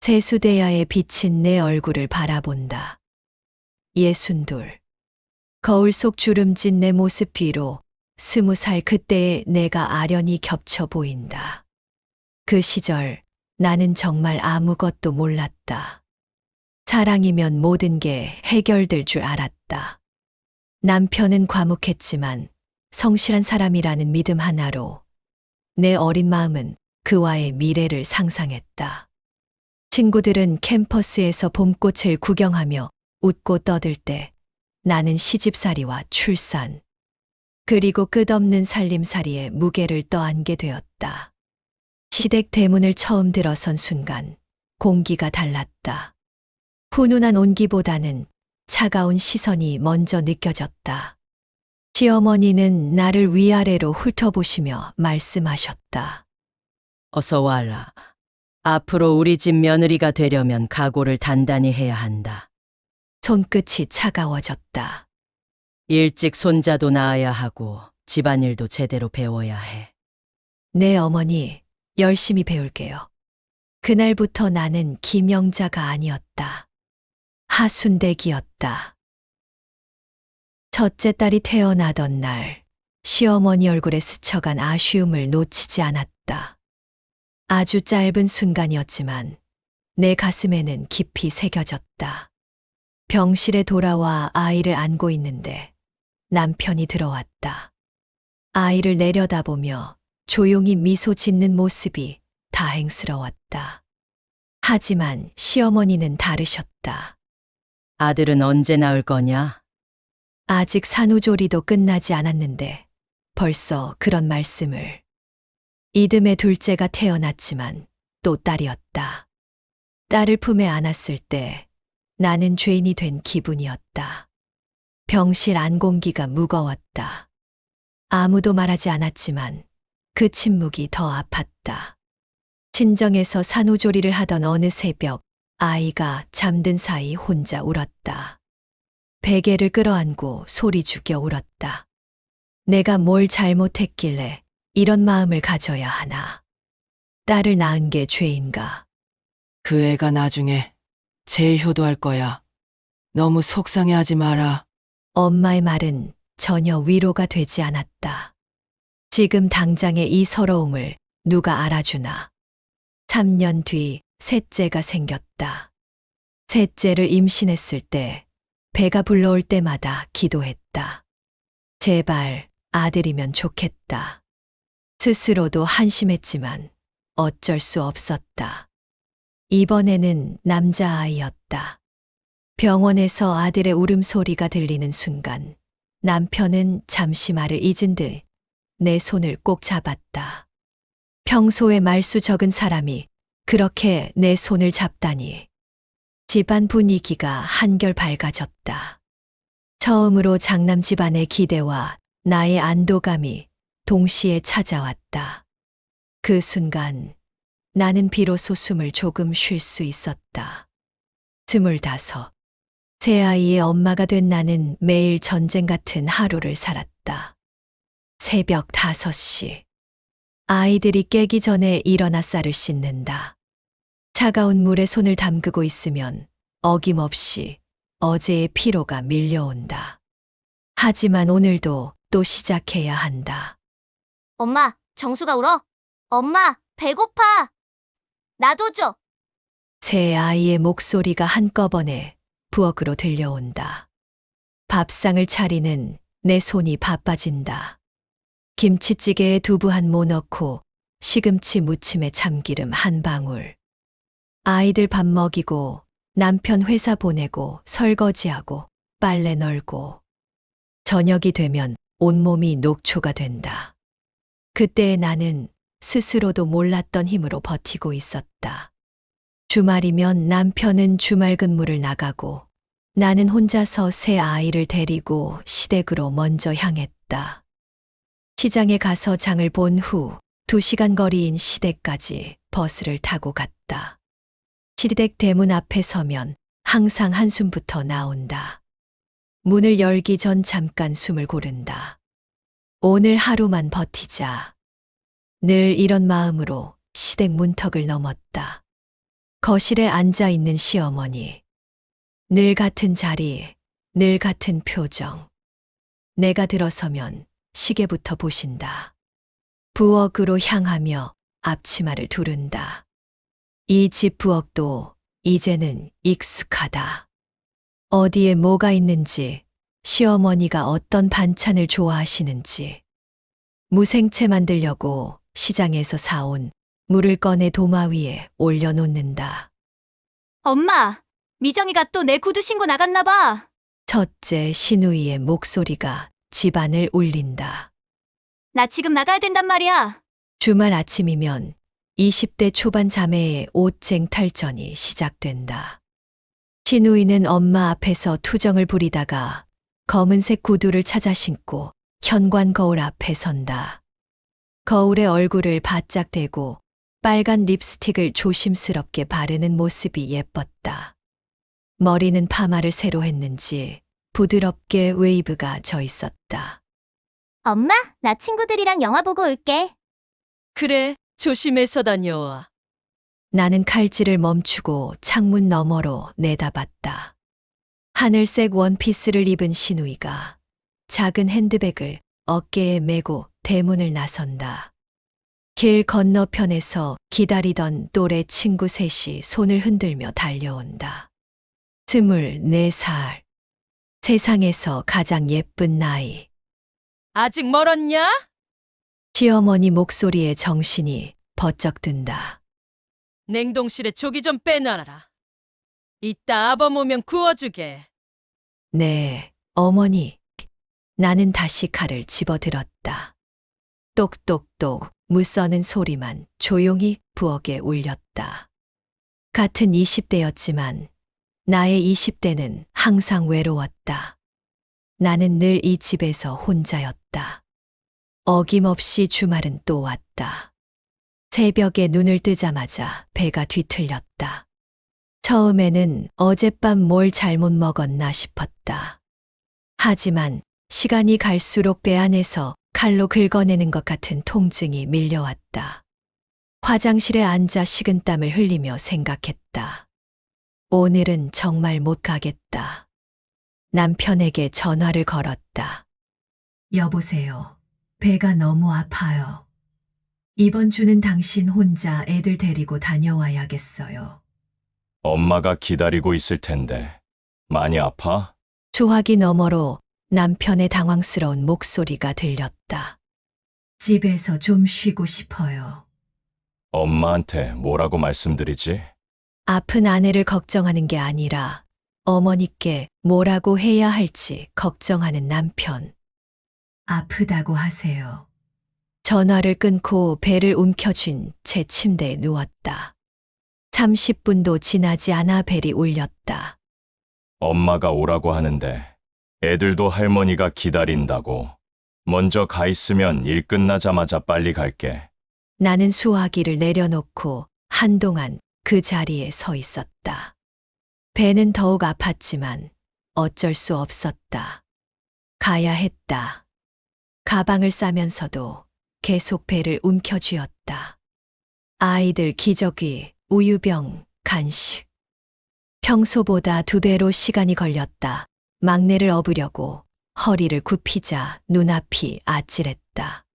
세수대야에 비친 내 얼굴을 바라본다. 62. 거울 속 주름진 내 모습 뒤로 20살 그때의 내가 아련히 겹쳐 보인다. 그 시절 나는 정말 아무것도 몰랐다. 사랑이면 모든 게 해결될 줄 알았다. 남편은 과묵했지만 성실한 사람이라는 믿음 하나로 내 어린 마음은 그와의 미래를 상상했다. 친구들은 캠퍼스에서 봄꽃을 구경하며 웃고 떠들 때 나는 시집살이와 출산, 그리고 끝없는 살림살이의 무게를 떠안게 되었다. 시댁 대문을 처음 들어선 순간 공기가 달랐다. 훈훈한 온기보다는 차가운 시선이 먼저 느껴졌다. 시어머니는 나를 위아래로 훑어보시며 말씀하셨다. 어서 와라. 앞으로 우리 집 며느리가 되려면 각오를 단단히 해야 한다. 손끝이 차가워졌다. 일찍 손자도 낳아야 하고 집안일도 제대로 배워야 해. 네, 어머니, 열심히 배울게요. 그날부터 나는 김영자가 아니었다. 하순댁이었다. 첫째 딸이 태어나던 날, 시어머니 얼굴에 스쳐간 아쉬움을 놓치지 않았다. 아주 짧은 순간이었지만 내 가슴에는 깊이 새겨졌다. 병실에 돌아와 아이를 안고 있는데 남편이 들어왔다. 아이를 내려다보며 조용히 미소 짓는 모습이 다행스러웠다. 하지만 시어머니는 다르셨다. 아들은 언제 낳을 거냐? 아직 산후조리도 끝나지 않았는데 벌써 그런 말씀을. 이듬해 둘째가 태어났지만 또 딸이었다. 딸을 품에 안았을 때 나는 죄인이 된 기분이었다. 병실 안 공기가 무거웠다. 아무도 말하지 않았지만 그 침묵이 더 아팠다. 친정에서 산후조리를 하던 어느 새벽 아이가 잠든 사이 혼자 울었다. 베개를 끌어안고 소리 죽여 울었다. 내가 뭘 잘못했길래 이런 마음을 가져야 하나. 딸을 낳은 게 죄인가? 그 애가 나중에 제일 효도할 거야. 너무 속상해하지 마라. 엄마의 말은 전혀 위로가 되지 않았다. 지금 당장의 이 서러움을 누가 알아주나. 3년 뒤 셋째가 생겼다. 셋째를 임신했을 때 배가 불러올 때마다 기도했다. 제발 아들이면 좋겠다. 스스로도 한심했지만 어쩔 수 없었다. 이번에는 남자아이였다. 병원에서 아들의 울음소리가 들리는 순간 남편은 잠시 말을 잊은 듯 내 손을 꼭 잡았다. 평소에 말수 적은 사람이 그렇게 내 손을 잡다니. 집안 분위기가 한결 밝아졌다. 처음으로 장남 집안의 기대와 나의 안도감이 동시에 찾아왔다. 그 순간 나는 비로소 숨을 조금 쉴 수 있었다. 25. 새 아이의 엄마가 된 나는 매일 전쟁 같은 하루를 살았다. 새벽 5시. 아이들이 깨기 전에 일어나 쌀을 씻는다. 차가운 물에 손을 담그고 있으면 어김없이 어제의 피로가 밀려온다. 하지만 오늘도 또 시작해야 한다. 엄마, 정수가 울어. 엄마, 배고파. 나도 줘. 새 아이의 목소리가 한꺼번에 부엌으로 들려온다. 밥상을 차리는 내 손이 바빠진다. 김치찌개에 두부 한 모 넣고 시금치 무침에 참기름 한 방울. 아이들 밥 먹이고 남편 회사 보내고 설거지하고 빨래 널고. 저녁이 되면 온몸이 녹초가 된다. 그때 나는 스스로도 몰랐던 힘으로 버티고 있었다. 주말이면 남편은 주말 근무를 나가고 나는 혼자서 새 아이를 데리고 시댁으로 먼저 향했다. 시장에 가서 장을 본 후 2시간 거리인 시댁까지 버스를 타고 갔다. 시댁 대문 앞에 서면 항상 한숨부터 나온다. 문을 열기 전 잠깐 숨을 고른다. 오늘 하루만 버티자. 늘 이런 마음으로 시댁 문턱을 넘었다. 거실에 앉아 있는 시어머니. 늘 같은 자리, 늘 같은 표정. 내가 들어서면 시계부터 보신다. 부엌으로 향하며 앞치마를 두른다. 이 집 부엌도 이제는 익숙하다. 어디에 뭐가 있는지, 시어머니가 어떤 반찬을 좋아하시는지. 무생채 만들려고 시장에서 사온 물을 꺼내 도마 위에 올려놓는다. 엄마, 미정이가 또 내 구두 신고 나갔나 봐. 첫째 시누이의 목소리가 집안을 울린다. 나 지금 나가야 된단 말이야. 주말 아침이면 20대 초반 자매의 옷쟁 탈전이 시작된다. 시누이는 엄마 앞에서 투정을 부리다가 검은색 구두를 찾아 신고 현관 거울 앞에 선다. 거울에 얼굴을 바짝 대고 빨간 립스틱을 조심스럽게 바르는 모습이 예뻤다. 머리는 파마를 새로 했는지 부드럽게 웨이브가 져 있었다. 엄마, 나 친구들이랑 영화 보고 올게. 그래, 조심해서 다녀와. 나는 칼질을 멈추고 창문 너머로 내다봤다. 하늘색 원피스를 입은 시누이가 작은 핸드백을 어깨에 메고 대문을 나선다. 길 건너편에서 기다리던 또래 친구 셋이 손을 흔들며 달려온다. 24살. 세상에서 가장 예쁜 나이. 아직 멀었냐? 시어머니 목소리에 정신이 번쩍 든다. 냉동실에 조기 좀 빼놔라. 이따 아범 오면 구워주게. 네, 어머니. 나는 다시 칼을 집어들었다. 똑똑똑 무써는 소리만 조용히 부엌에 울렸다. 같은 20대였지만 나의 20대는 항상 외로웠다. 나는 늘 이 집에서 혼자였다. 어김없이 주말은 또 왔다. 새벽에 눈을 뜨자마자 배가 뒤틀렸다. 처음에는 어젯밤 뭘 잘못 먹었나 싶었다. 하지만 시간이 갈수록 배 안에서 칼로 긁어내는 것 같은 통증이 밀려왔다. 화장실에 앉아 식은땀을 흘리며 생각했다. 오늘은 정말 못 가겠다. 남편에게 전화를 걸었다. 여보세요. 배가 너무 아파요. 이번 주는 당신 혼자 애들 데리고 다녀와야겠어요. 엄마가 기다리고 있을 텐데. 많이 아파? 수화기 너머로 남편의 당황스러운 목소리가 들렸다. 집에서 좀 쉬고 싶어요. 엄마한테 뭐라고 말씀드리지? 아픈 아내를 걱정하는 게 아니라 어머니께 뭐라고 해야 할지 걱정하는 남편. 아프다고 하세요. 전화를 끊고 배를 움켜쥔 제 침대에 누웠다. 30분도 지나지 않아 벨이 울렸다. 엄마가 오라고 하는데 애들도 할머니가 기다린다고. 먼저 가 있으면 일 끝나자마자 빨리 갈게. 나는 수화기를 내려놓고 한동안 그 자리에 서 있었다. 배는 더욱 아팠지만 어쩔 수 없었다. 가야 했다. 가방을 싸면서도 계속 배를 움켜쥐었다. 아이들 기저귀, 우유병, 간식. 평소보다 2배로 시간이 걸렸다. 막내를 업으려고 허리를 굽히자 눈앞이 아찔했다.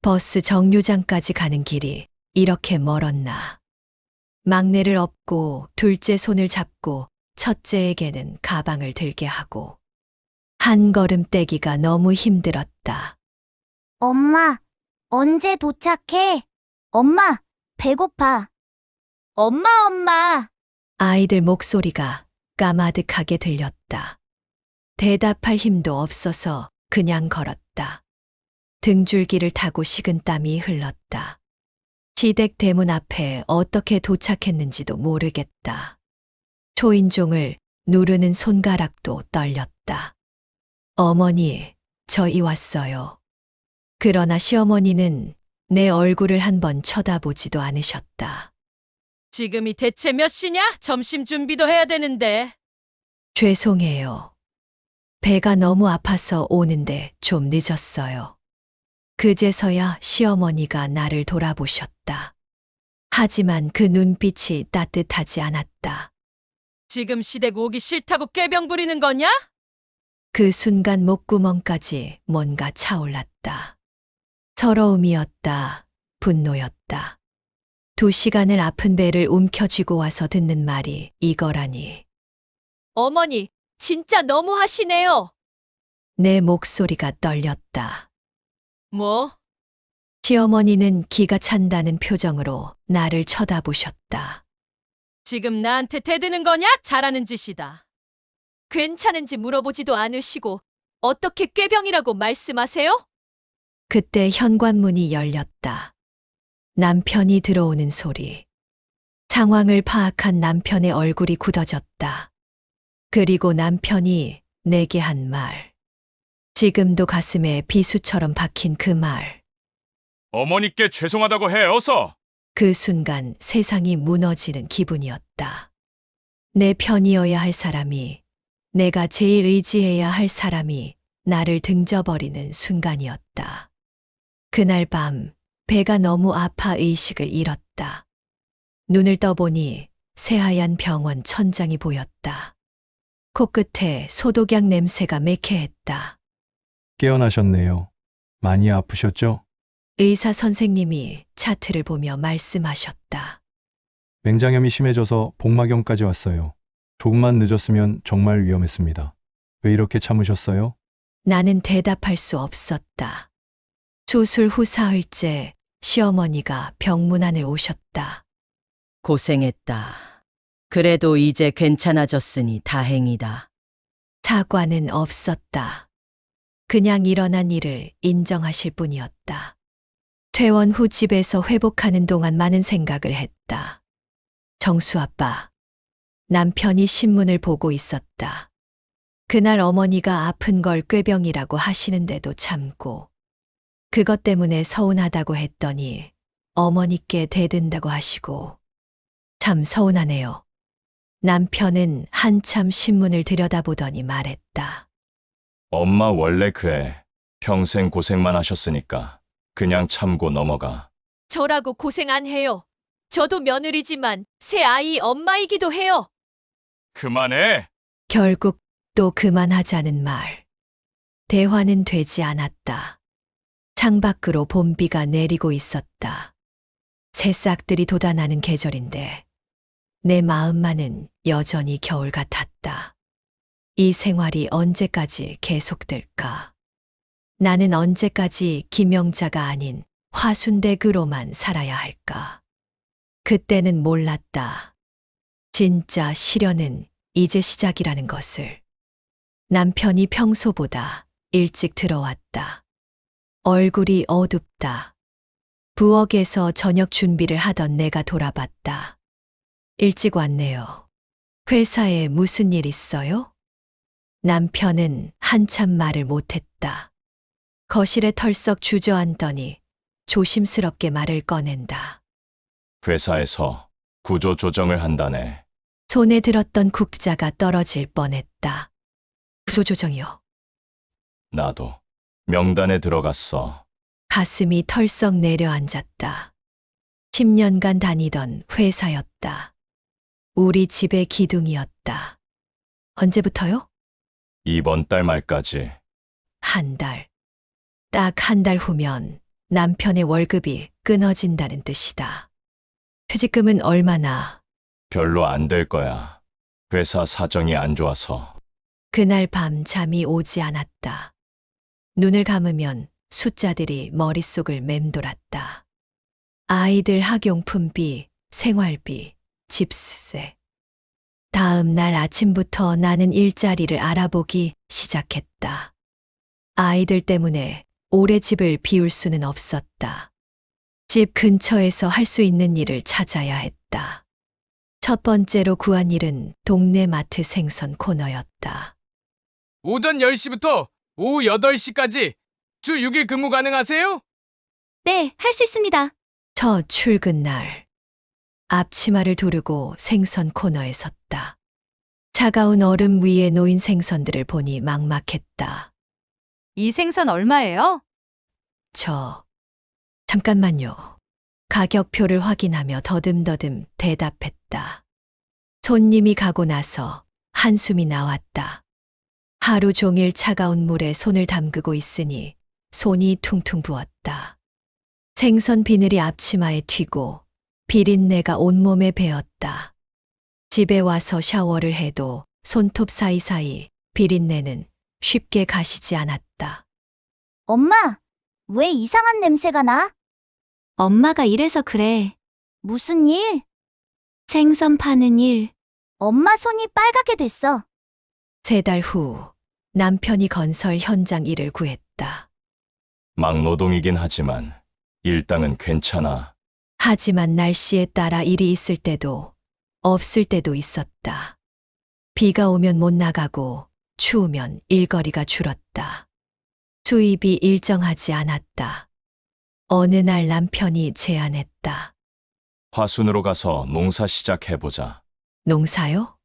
버스 정류장까지 가는 길이 이렇게 멀었나. 막내를 업고 둘째 손을 잡고 첫째에게는 가방을 들게 하고 한 걸음 떼기가 너무 힘들었다. 엄마, 언제 도착해? 엄마, 배고파. 엄마. 아이들 목소리가 까마득하게 들렸다. 대답할 힘도 없어서 그냥 걸었다. 등줄기를 타고 식은땀이 흘렀다. 시댁 대문 앞에 어떻게 도착했는지도 모르겠다. 초인종을 누르는 손가락도 떨렸다. 어머니, 저희 왔어요. 그러나 시어머니는 내 얼굴을 한번 쳐다보지도 않으셨다. 지금이 대체 몇 시냐? 점심 준비도 해야 되는데. 죄송해요. 배가 너무 아파서 오는데 좀 늦었어요. 그제서야 시어머니가 나를 돌아보셨다. 하지만 그 눈빛이 따뜻하지 않았다. 지금 시댁 오기 싫다고 꾀병 부리는 거냐? 그 순간 목구멍까지 뭔가 차올랐다. 서러움이었다. 분노였다. 2시간을 아픈 배를 움켜쥐고 와서 듣는 말이 이거라니. 어머니, 진짜 너무하시네요. 내 목소리가 떨렸다. 뭐? 시어머니는 기가 찬다는 표정으로 나를 쳐다보셨다. 지금 나한테 대드는 거냐? 잘하는 짓이다. 괜찮은지 물어보지도 않으시고 어떻게 꾀병이라고 말씀하세요? 그때 현관문이 열렸다. 남편이 들어오는 소리. 상황을 파악한 남편의 얼굴이 굳어졌다. 그리고 남편이 내게 한 말. 지금도 가슴에 비수처럼 박힌 그 말. 어머니께 죄송하다고 해, 어서! 그 순간 세상이 무너지는 기분이었다. 내 편이어야 할 사람이, 내가 제일 의지해야 할 사람이 나를 등져버리는 순간이었다. 그날 밤 배가 너무 아파 의식을 잃었다. 눈을 떠보니 새하얀 병원 천장이 보였다. 코끝에 소독약 냄새가 매캐했다. 깨어나셨네요. 많이 아프셨죠? 의사 선생님이 차트를 보며 말씀하셨다. 맹장염이 심해져서 복막염까지 왔어요. 조금만 늦었으면 정말 위험했습니다. 왜 이렇게 참으셨어요? 나는 대답할 수 없었다. 수술 후 사흘째 시어머니가 병문안을 오셨다. 고생했다. 그래도 이제 괜찮아졌으니 다행이다. 사과는 없었다. 그냥 일어난 일을 인정하실 뿐이었다. 퇴원 후 집에서 회복하는 동안 많은 생각을 했다. 정수 아빠. 남편이 신문을 보고 있었다. 그날 어머니가 아픈 걸 꾀병이라고 하시는데도 참고, 그것 때문에 서운하다고 했더니 어머니께 대든다고 하시고, 참 서운하네요. 남편은 한참 신문을 들여다보더니 말했다. 엄마 원래 그래. 평생 고생만 하셨으니까 그냥 참고 넘어가. 저라고 고생 안 해요. 저도 며느리지만 새 아이 엄마이기도 해요. 그만해! 결국 또 그만하자는 말. 대화는 되지 않았다. 창밖으로 봄비가 내리고 있었다. 새싹들이 돋아나는 계절인데 내 마음만은 여전히 겨울 같았다. 이 생활이 언제까지 계속될까? 나는 언제까지 김영자가 아닌 화순대그로만 살아야 할까? 그때는 몰랐다. 진짜 시련은 이제 시작이라는 것을. 남편이 평소보다 일찍 들어왔다. 얼굴이 어둡다. 부엌에서 저녁 준비를 하던 내가 돌아봤다. 일찍 왔네요. 회사에 무슨 일 있어요? 남편은 한참 말을 못했다. 거실에 털썩 주저앉더니 조심스럽게 말을 꺼낸다. 회사에서 구조 조정을 한다네. 손에 들었던 국자가 떨어질 뻔했다. 구조조정이요. 나도 명단에 들어갔어. 가슴이 털썩 내려앉았다. 10년간 다니던 회사였다. 우리 집의 기둥이었다. 언제부터요? 이번 달 말까지. 한 달. 딱 한 달 후면 남편의 월급이 끊어진다는 뜻이다. 퇴직금은 얼마나? 별로 안 될 거야. 회사 사정이 안 좋아서. 그날 밤 잠이 오지 않았다. 눈을 감으면 숫자들이 머릿속을 맴돌았다. 아이들 학용품비, 생활비, 집세. 다음 날 아침부터 나는 일자리를 알아보기 시작했다. 아이들 때문에 오래 집을 비울 수는 없었다. 집 근처에서 할 수 있는 일을 찾아야 했다. 첫 번째로 구한 일은 동네 마트 생선 코너였다. 오전 10시부터 오후 8시까지 주 6일 근무 가능하세요? 네, 할 수 있습니다. 첫 출근 날. 앞치마를 두르고 생선 코너에 섰다. 차가운 얼음 위에 놓인 생선들을 보니 막막했다. 이 생선 얼마예요? 잠깐만요. 가격표를 확인하며 더듬더듬 대답했다. 손님이 가고 나서 한숨이 나왔다. 하루 종일 차가운 물에 손을 담그고 있으니 손이 퉁퉁 부었다. 생선 비늘이 앞치마에 튀고 비린내가 온몸에 배었다. 집에 와서 샤워를 해도 손톱 사이사이 비린내는 쉽게 가시지 않았다. 엄마, 왜 이상한 냄새가 나? 엄마가 이래서 그래. 무슨 일? 생선 파는 일. 엄마 손이 빨갛게 됐어. 3달 후 남편이 건설 현장 일을 구했다. 막노동이긴 하지만 일당은 괜찮아. 하지만 날씨에 따라 일이 있을 때도 없을 때도 있었다. 비가 오면 못 나가고 추우면 일거리가 줄었다. 수입이 일정하지 않았다. 어느 날 남편이 제안했다. 화순으로 가서 농사 시작해보자. 농사요?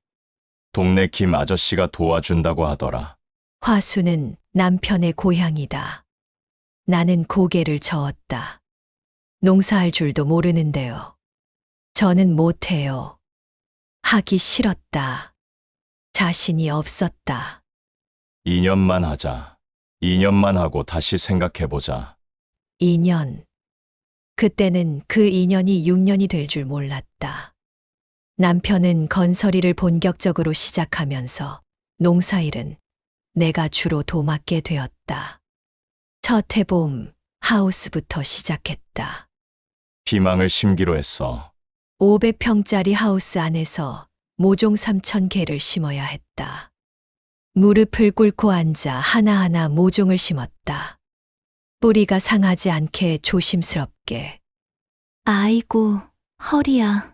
동네 김 아저씨가 도와준다고 하더라. 화수는 남편의 고향이다. 나는 고개를 저었다. 농사할 줄도 모르는데요. 저는 못해요. 하기 싫었다. 자신이 없었다. 2년만 하자. 2년만 하고 다시 생각해보자. 2년. 그때는 그 2년이 6년이 될 줄 몰랐다. 남편은 건설일을 본격적으로 시작하면서 농사일은 내가 주로 도맡게 되었다. 첫 해봄 하우스부터 시작했다. 피망을 심기로 했어. 500평짜리 하우스 안에서 모종 3,000개를 심어야 했다. 무릎을 꿇고 앉아 하나하나 모종을 심었다. 뿌리가 상하지 않게 조심스럽게. 아이고, 허리야.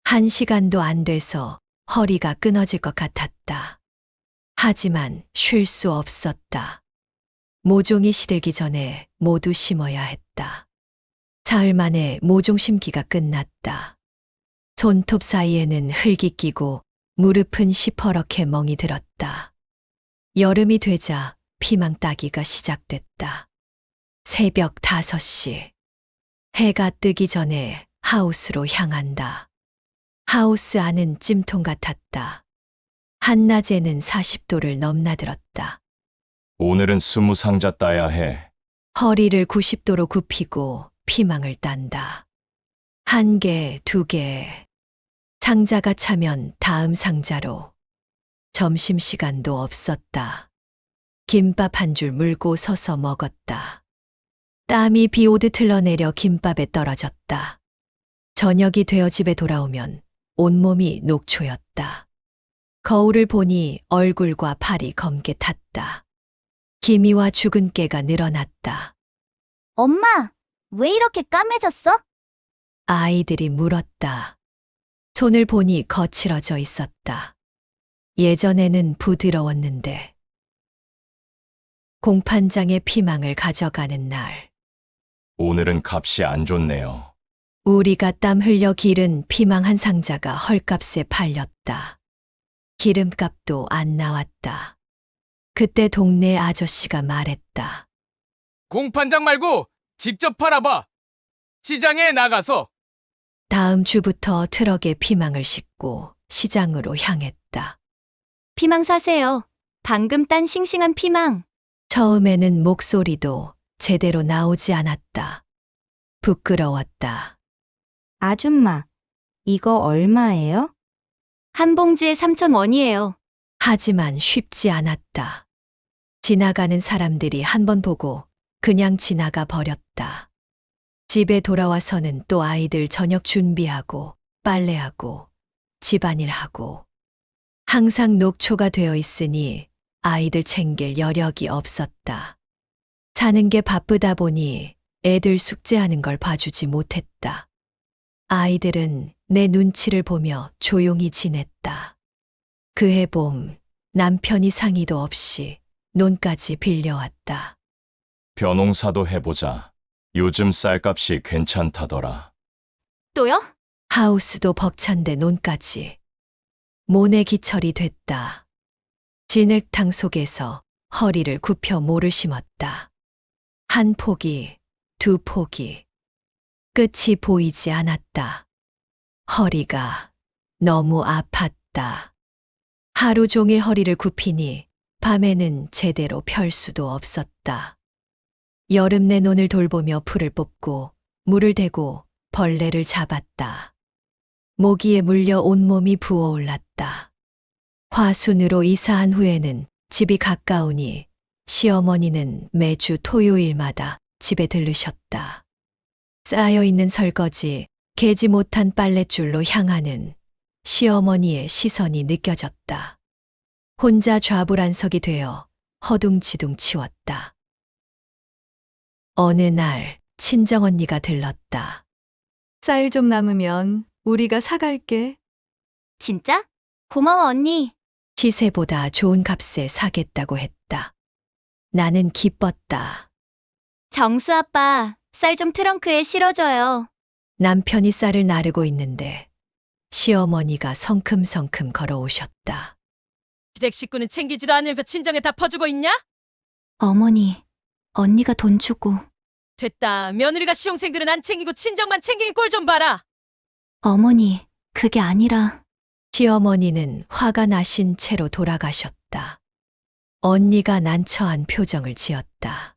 1시간도 안 돼서 허리가 끊어질 것 같았다. 하지만 쉴 수 없었다. 모종이 시들기 전에 모두 심어야 했다. 사흘 만에 모종 심기가 끝났다. 손톱 사이에는 흙이 끼고 무릎은 시퍼렇게 멍이 들었다. 여름이 되자 피망 따기가 시작됐다. 새벽 5시. 해가 뜨기 전에 하우스로 향한다. 하우스 안은 찜통 같았다. 한낮에는 40도를 넘나들었다. 오늘은 20상자 따야 해. 허리를 90도로 굽히고 피망을 딴다. 1개, 2개. 상자가 차면 다음 상자로. 점심시간도 없었다. 김밥 한 줄 물고 서서 먹었다. 땀이 비 오듯 흘러내려 김밥에 떨어졌다. 저녁이 되어 집에 돌아오면 온몸이 녹초였다. 거울을 보니 얼굴과 팔이 검게 탔다. 기미와 죽은 깨가 늘어났다. 엄마, 왜 이렇게 까매졌어? 아이들이 물었다. 손을 보니 거칠어져 있었다. 예전에는 부드러웠는데. 공판장에 피망을 가져가는 날. 오늘은 값이 안 좋네요. 우리가 땀 흘려 기른 피망 한 상자가 헐값에 팔렸다. 기름값도 안 나왔다. 그때 동네 아저씨가 말했다. 공판장 말고 직접 팔아봐. 시장에 나가서. 다음 주부터 트럭에 피망을 싣고 시장으로 향했다. 피망 사세요. 방금 딴 싱싱한 피망. 처음에는 목소리도 제대로 나오지 않았다. 부끄러웠다. 아줌마, 이거 얼마예요? 한 봉지에 3,000원이에요. 하지만 쉽지 않았다. 지나가는 사람들이 한 번 보고 그냥 지나가 버렸다. 집에 돌아와서는 또 아이들 저녁 준비하고 빨래하고 집안일하고 항상 녹초가 되어 있으니 아이들 챙길 여력이 없었다. 사는 게 바쁘다 보니 애들 숙제하는 걸 봐주지 못했다. 아이들은 내 눈치를 보며 조용히 지냈다. 그해 봄 남편이 상의도 없이 논까지 빌려왔다. 벼농사도 해보자. 요즘 쌀값이 괜찮다더라. 또요? 하우스도 벅찬데 논까지. 모내기철이 됐다. 진흙탕 속에서 허리를 굽혀 모를 심었다. 한 포기, 2포기. 끝이 보이지 않았다. 허리가 너무 아팠다. 하루 종일 허리를 굽히니 밤에는 제대로 펼 수도 없었다. 여름 내 논을 돌보며 풀을 뽑고 물을 대고 벌레를 잡았다. 모기에 물려 온몸이 부어올랐다. 화순으로 이사한 후에는 집이 가까우니 시어머니는 매주 토요일마다 집에 들르셨다. 쌓여있는 설거지, 개지 못한 빨랫줄로 향하는 시어머니의 시선이 느껴졌다. 혼자 좌불안석이 되어 허둥지둥 치웠다. 어느 날 친정언니가 들렀다. 쌀 좀 남으면 우리가 사갈게. 진짜? 고마워, 언니. 시세보다 좋은 값에 사겠다고 했다. 나는 기뻤다. 정수 아빠, 쌀 좀 트렁크에 실어줘요. 남편이 쌀을 나르고 있는데 시어머니가 성큼성큼 걸어오셨다. 시댁 식구는 챙기지도 않으면서 친정에 다 퍼주고 있냐? 어머니, 언니가 돈 주고. 됐다. 며느리가 시용생들은 안 챙기고 친정만 챙기는 꼴 좀 봐라. 어머니, 그게 아니라. 시어머니는 화가 나신 채로 돌아가셨다. 언니가 난처한 표정을 지었다.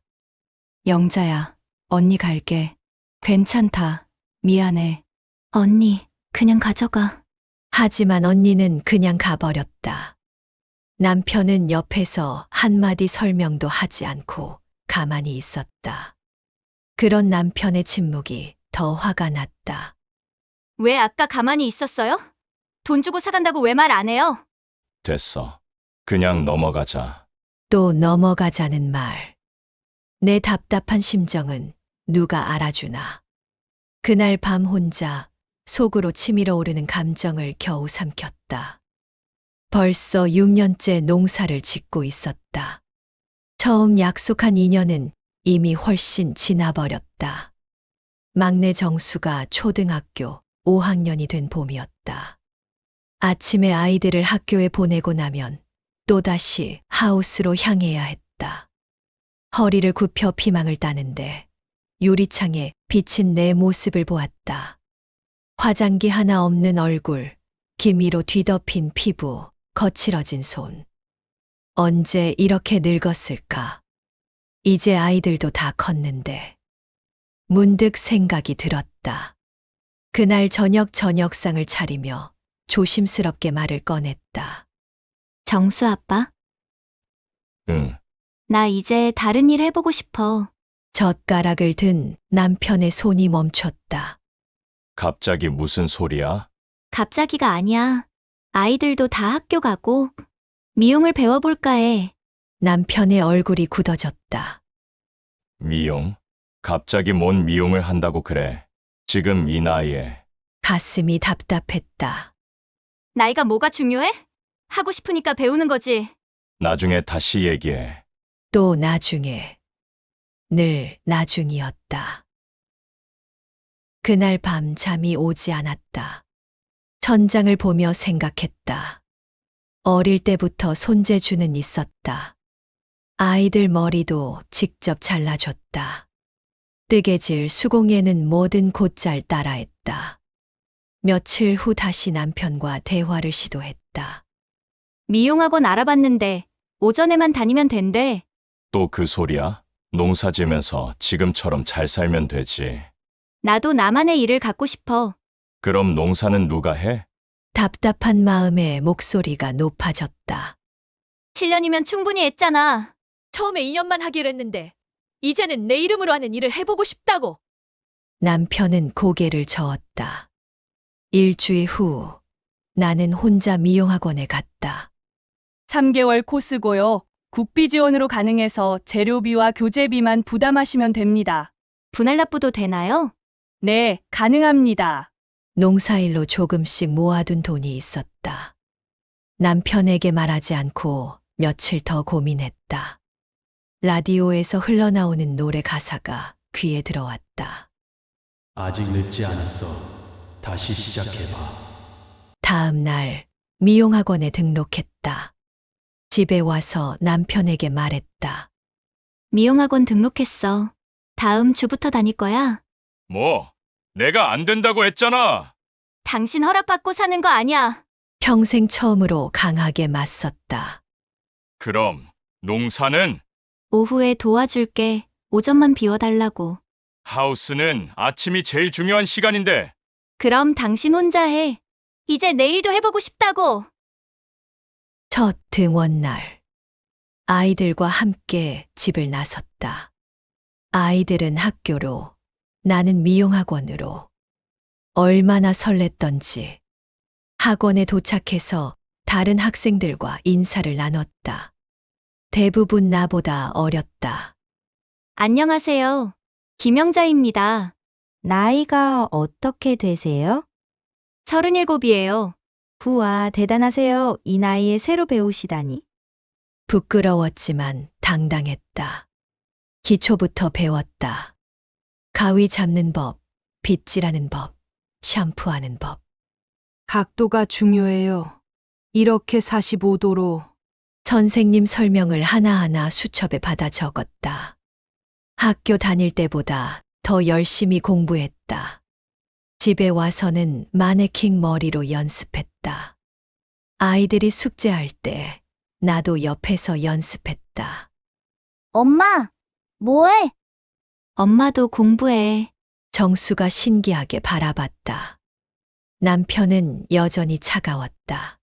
영자야, 언니 갈게. 괜찮다. 미안해. 언니, 그냥 가져가. 하지만 언니는 그냥 가버렸다. 남편은 옆에서 한마디 설명도 하지 않고 가만히 있었다. 그런 남편의 침묵이 더 화가 났다. 왜 아까 가만히 있었어요? 돈 주고 사간다고 왜 말 안 해요? 됐어. 그냥 넘어가자. 또 넘어가자는 말. 내 답답한 심정은 누가 알아주나. 그날 밤 혼자 속으로 치밀어 오르는 감정을 겨우 삼켰다. 벌써 6년째 농사를 짓고 있었다. 처음 약속한 인연은 이미 훨씬 지나버렸다. 막내 정수가 초등학교 5학년이 된 봄이었다. 아침에 아이들을 학교에 보내고 나면 또다시 하우스로 향해야 했다. 허리를 굽혀 피망을 따는데 유리창에 비친 내 모습을 보았다. 화장기 하나 없는 얼굴, 기미로 뒤덮인 피부, 거칠어진 손. 언제 이렇게 늙었을까? 이제 아이들도 다 컸는데. 문득 생각이 들었다. 그날 저녁상을 차리며 조심스럽게 말을 꺼냈다. 정수 아빠, 응, 나 이제 다른 일 해보고 싶어. 젓가락을 든 남편의 손이 멈췄다. 갑자기 무슨 소리야? 갑자기가 아니야. 아이들도 다 학교 가고 미용을 배워볼까 해. 남편의 얼굴이 굳어졌다. 미용? 갑자기 뭔 미용을 한다고 그래? 지금 이 나이에. 가슴이 답답했다. 나이가 뭐가 중요해? 하고 싶으니까 배우는 거지. 나중에 다시 얘기해. 또 나중에. 늘 나중이었다. 그날 밤 잠이 오지 않았다. 천장을 보며 생각했다. 어릴 때부터 손재주는 있었다. 아이들 머리도 직접 잘라줬다. 뜨개질, 수공예는 뭐든 곧잘 따라했다. 며칠 후 다시 남편과 대화를 시도했다. 미용학원 알아봤는데 오전에만 다니면 된대. 또 그 소리야? 농사 지면서 지금처럼 잘 살면 되지. 나도 나만의 일을 갖고 싶어. 그럼 농사는 누가 해? 답답한 마음에 목소리가 높아졌다. 7년이면 충분히 했잖아. 처음에 2년만 하기로 했는데 이제는 내 이름으로 하는 일을 해보고 싶다고. 남편은 고개를 저었다. 일주일 후 나는 혼자 미용학원에 갔다. 3개월 코스고요. 국비 지원으로 가능해서 재료비와 교재비만 부담하시면 됩니다. 분할 납부도 되나요? 네, 가능합니다. 농사일로 조금씩 모아둔 돈이 있었다. 남편에게 말하지 않고 며칠 더 고민했다. 라디오에서 흘러나오는 노래 가사가 귀에 들어왔다. 아직 늦지 않았어. 다시 시작해봐. 다음 날 미용학원에 등록했다. 집에 와서 남편에게 말했다. 미용학원 등록했어. 다음 주부터 다닐 거야. 뭐? 내가 안 된다고 했잖아. 당신 허락받고 사는 거 아니야. 평생 처음으로 강하게 맞섰다. 그럼 농사는? 오후에 도와줄게. 오전만 비워달라고. 하우스는 아침이 제일 중요한 시간인데. 그럼 당신 혼자 해. 이제 내일도 해보고 싶다고. 첫 등원날. 아이들과 함께 집을 나섰다. 아이들은 학교로, 나는 미용학원으로. 얼마나 설렜던지. 학원에 도착해서 다른 학생들과 인사를 나눴다. 대부분 나보다 어렸다. 안녕하세요. 김영자입니다. 나이가 어떻게 되세요? 37이에요. 우와, 대단하세요. 이 나이에 새로 배우시다니. 부끄러웠지만 당당했다. 기초부터 배웠다. 가위 잡는 법, 빗질하는 법, 샴푸하는 법. 각도가 중요해요. 이렇게 45도로. 선생님 설명을 하나하나 수첩에 받아 적었다. 학교 다닐 때보다 더 열심히 공부했다. 집에 와서는 마네킹 머리로 연습했다. 아이들이 숙제할 때 나도 옆에서 연습했다. 엄마, 뭐해? 엄마도 공부해. 정수가 신기하게 바라봤다. 남편은 여전히 차가웠다.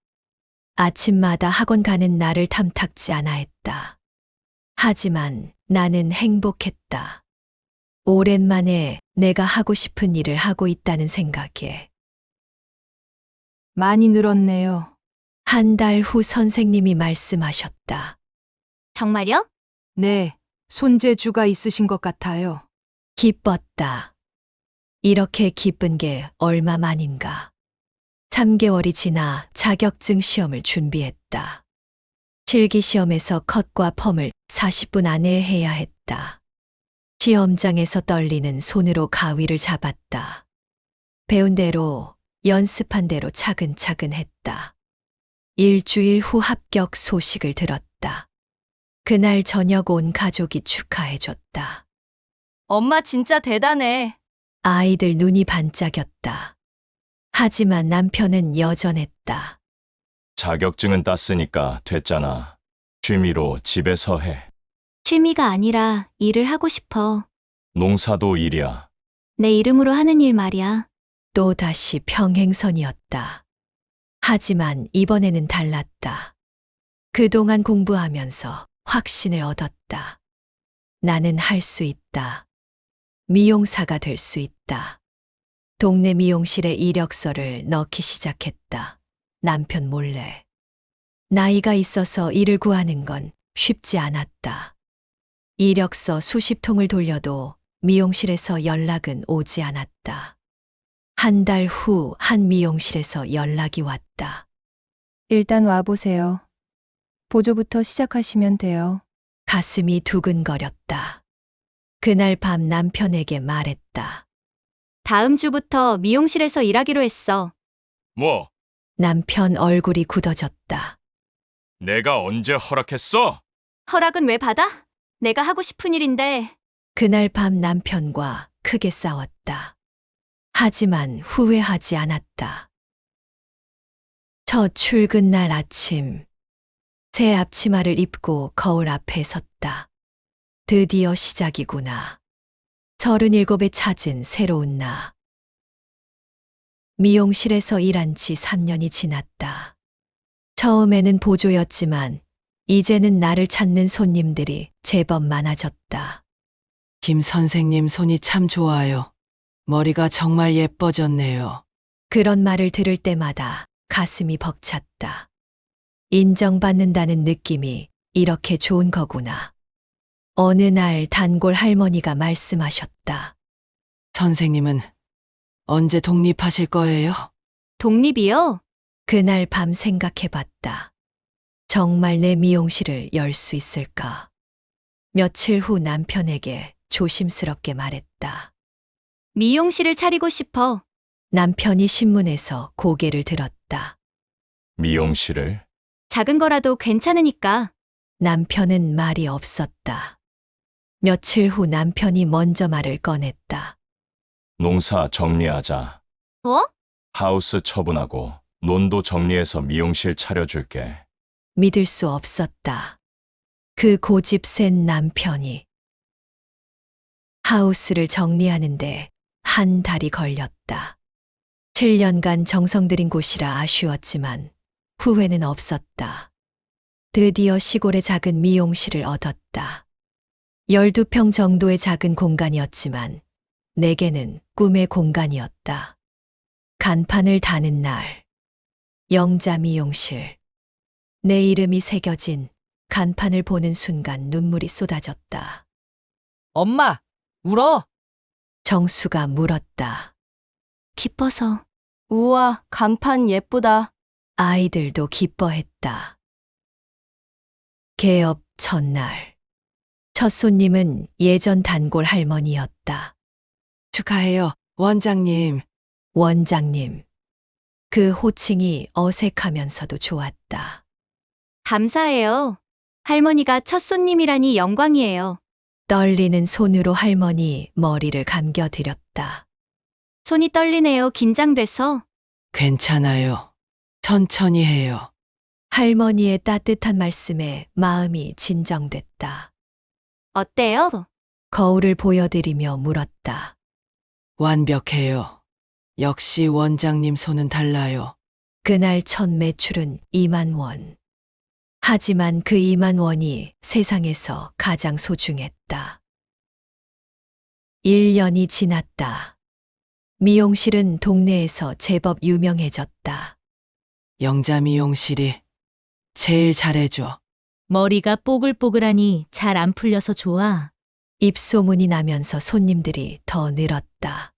아침마다 학원 가는 나를 탐탁지 않아 했다. 하지만 나는 행복했다. 오랜만에 내가 하고 싶은 일을 하고 있다는 생각에. 많이 늘었네요. 한 달 후 선생님이 말씀하셨다. 정말요? 네, 손재주가 있으신 것 같아요. 기뻤다. 이렇게 기쁜 게 얼마만인가. 3개월이 지나 자격증 시험을 준비했다. 실기시험에서 컷과 펌을 40분 안에 해야 했다. 시험장에서 떨리는 손으로 가위를 잡았다. 배운 대로, 연습한 대로 차근차근 했다. 일주일 후 합격 소식을 들었다. 그날 저녁 온 가족이 축하해줬다. 엄마 진짜 대단해. 아이들 눈이 반짝였다. 하지만 남편은 여전했다. 자격증은 땄으니까 됐잖아. 취미로 집에서 해. 취미가 아니라 일을 하고 싶어. 농사도 일이야. 내 이름으로 하는 일 말이야. 또다시 평행선이었다. 하지만 이번에는 달랐다. 그동안 공부하면서 확신을 얻었다. 나는 할 수 있다. 미용사가 될 수 있다. 동네 미용실에 이력서를 넣기 시작했다. 남편 몰래. 나이가 있어서 일을 구하는 건 쉽지 않았다. 이력서 수십 통을 돌려도 미용실에서 연락은 오지 않았다. 한 달 후 한 미용실에서 연락이 왔다. 일단 와보세요. 보조부터 시작하시면 돼요. 가슴이 두근거렸다. 그날 밤 남편에게 말했다. 다음 주부터 미용실에서 일하기로 했어. 뭐? 남편 얼굴이 굳어졌다. 내가 언제 허락했어? 허락은 왜 받아? 내가 하고 싶은 일인데. 그날 밤 남편과 크게 싸웠다. 하지만 후회하지 않았다. 첫 출근 날 아침. 새 앞치마를 입고 거울 앞에 섰다. 드디어 시작이구나. 37에 찾은 새로운 나. 미용실에서 일한 지 3년이 지났다. 처음에는 보조였지만 이제는 나를 찾는 손님들이 제법 많아졌다. 김 선생님 손이 참 좋아요. 머리가 정말 예뻐졌네요. 그런 말을 들을 때마다 가슴이 벅찼다. 인정받는다는 느낌이 이렇게 좋은 거구나. 어느 날 단골 할머니가 말씀하셨다. 선생님은 언제 독립하실 거예요? 독립이요? 그날 밤 생각해봤다. 정말 내 미용실을 열 수 있을까? 며칠 후 남편에게 조심스럽게 말했다. 미용실을 차리고 싶어. 남편이 신문에서 고개를 들었다. 미용실을? 작은 거라도 괜찮으니까. 남편은 말이 없었다. 며칠 후 남편이 먼저 말을 꺼냈다. 농사 정리하자. 뭐? 하우스 처분하고 논도 정리해서 미용실 차려줄게. 믿을 수 없었다. 그 고집 센 남편이 하우스를 정리하는데 한 달이 걸렸다. 7년간 정성 들인 곳이라 아쉬웠지만 후회는 없었다. 드디어 시골의 작은 미용실을 얻었다. 12평 정도의 작은 공간이었지만 내게는 꿈의 공간이었다. 간판을 다는 날, 영자 미용실. 내 이름이 새겨진 간판을 보는 순간 눈물이 쏟아졌다. 엄마, 울어? 정수가 물었다. 기뻐서. 우와, 간판 예쁘다. 아이들도 기뻐했다. 개업 첫날. 첫 손님은 예전 단골 할머니였다. 축하해요, 원장님. 원장님. 그 호칭이 어색하면서도 좋았다. 감사해요. 할머니가 첫 손님이라니 영광이에요. 떨리는 손으로 할머니 머리를 감겨드렸다. 손이 떨리네요. 긴장돼서. 괜찮아요. 천천히 해요. 할머니의 따뜻한 말씀에 마음이 진정됐다. 어때요? 거울을 보여드리며 물었다. 완벽해요. 역시 원장님 손은 달라요. 그날 첫 매출은 2만 원. 하지만 그 2만 원이 세상에서 가장 소중했다. 1년이 지났다. 미용실은 동네에서 제법 유명해졌다. 영자 미용실이 제일 잘해줘. 머리가 뽀글뽀글하니 잘 안 풀려서 좋아. 입소문이 나면서 손님들이 더 늘었다.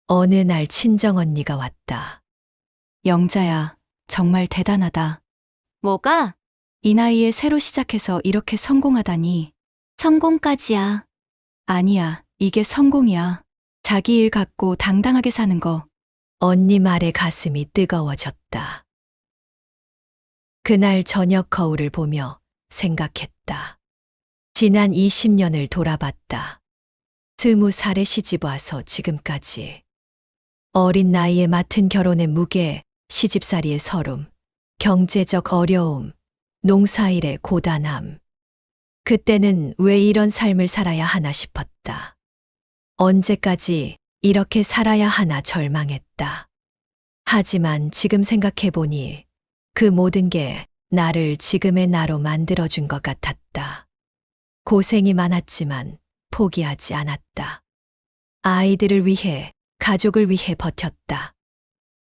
어느 날 친정언니가 왔다. 영자야, 정말 대단하다. 뭐가? 이 나이에 새로 시작해서 이렇게 성공하다니. 성공까지야. 아니야, 이게 성공이야. 자기 일 갖고 당당하게 사는 거. 언니 말에 가슴이 뜨거워졌다. 그날 저녁 거울을 보며 생각했다. 지난 20년을 돌아봤다. 20살에 시집 와서 지금까지. 어린 나이에 맡은 결혼의 무게, 시집살이의 서름, 경제적 어려움, 농사일의 고단함. 그때는 왜 이런 삶을 살아야 하나 싶었다. 언제까지 이렇게 살아야 하나 절망했다. 하지만 지금 생각해보니 그 모든 게 나를 지금의 나로 만들어준 것 같았다. 고생이 많았지만 포기하지 않았다. 아이들을 위해, 가족을 위해 버텼다.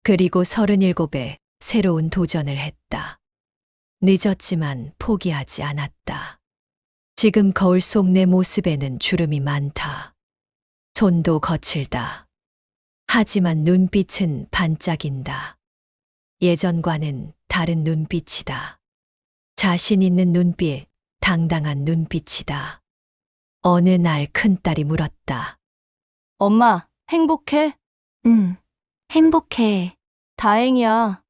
그리고 37에 새로운 도전을 했다. 늦었지만 포기하지 않았다. 지금 거울 속 내 모습에는 주름이 많다. 손도 거칠다. 하지만 눈빛은 반짝인다. 예전과는 다른 눈빛이다. 자신 있는 눈빛, 당당한 눈빛이다. 어느 날 큰딸이 물었다. 엄마, 행복해? 응, 행복해. 다행이야.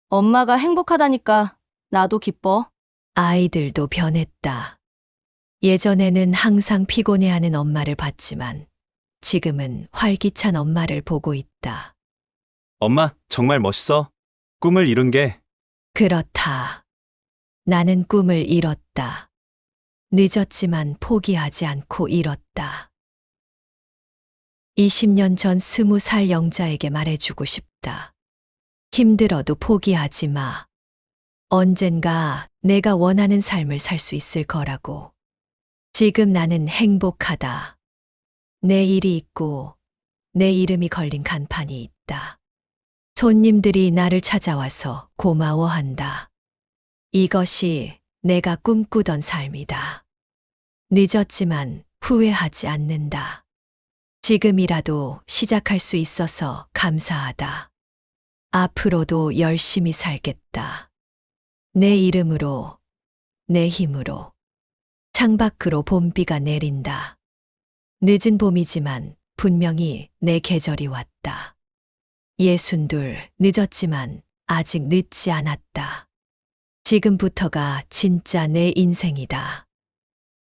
엄마가 행복하다니까 나도 기뻐. 아이들도 변했다. 예전에는 항상 피곤해하는 엄마를 봤지만 지금은 활기찬 엄마를 보고 있다. 엄마, 정말 멋있어. 꿈을 이룬 게. 그렇다. 나는 꿈을 이뤘다. 늦었지만 포기하지 않고 이뤘다. 20년 전 20살 영자에게 말해주고 싶다. 힘들어도 포기하지 마. 언젠가 내가 원하는 삶을 살 수 있을 거라고. 지금 나는 행복하다. 내 일이 있고 내 이름이 걸린 간판이 있다. 손님들이 나를 찾아와서 고마워한다. 이것이 내가 꿈꾸던 삶이다. 늦었지만 후회하지 않는다. 지금이라도 시작할 수 있어서 감사하다. 앞으로도 열심히 살겠다. 내 이름으로, 내 힘으로. 창밖으로 봄비가 내린다. 늦은 봄이지만 분명히 내 계절이 왔다. 62, 늦었지만 아직 늦지 않았다. 지금부터가 진짜 내 인생이다.